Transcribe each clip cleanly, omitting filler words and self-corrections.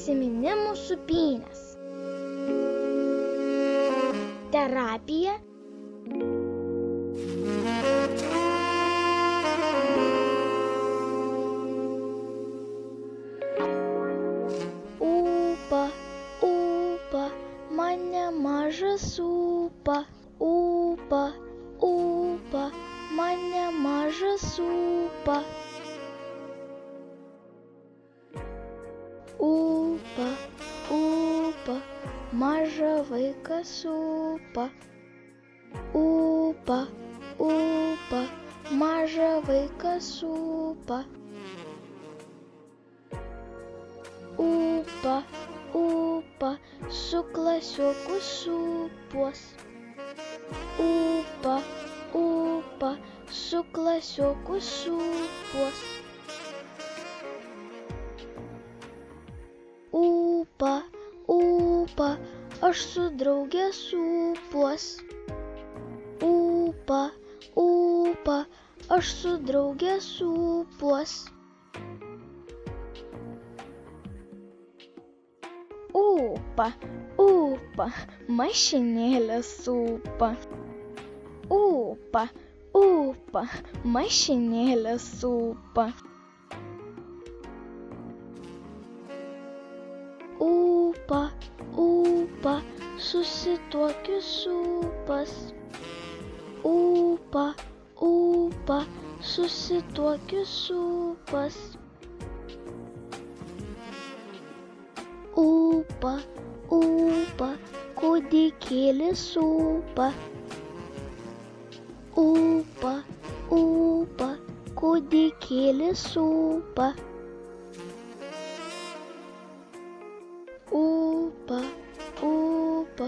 prisiminimų sūpynės. Terapija. Ūpa, ūpa, mane mažas ūpa. Ūpa, ūpa, mane mažas ūpa. Ūpa, ūpa, mažą vaiką ūpa. Ūpa, ūpa, mažą vaiką ūpa. Ūpa, ūpa, su klasioku ūpuos. Ūpa, ūpa, su klasioku ūpuos. Ūpa, ūpa, aš su drauge ūpuos. Ūpa, ūpa, aš su drauge ūpuos. Ūpa, ūpa, mašinėlė ūpa. Ūpa, ūpa, mašinėlė ūpa. Ūpa, ūpa, susituokius ūpas. Ūpa, ūpa, susituokius ūpas. Ūpa, ūpa, kūdikėlis ūpa. Ūpa, ūpa, kūdikėlis ūpa. Ūpa, ūpa,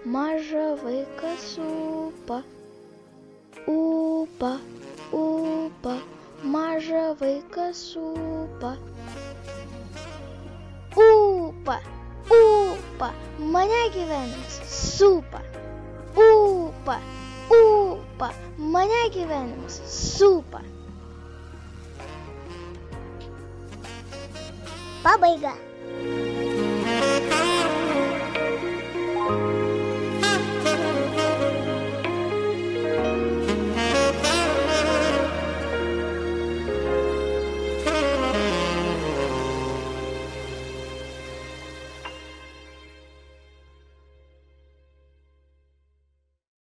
mažą vaiką ūpa. Ūpa, ūpa, mažą vaiką ūpa. Ūpa, ūpa, mane gyvenimas ūpa. Ūpa, ūpa, mane gyvenimas ūpa. Pabaiga.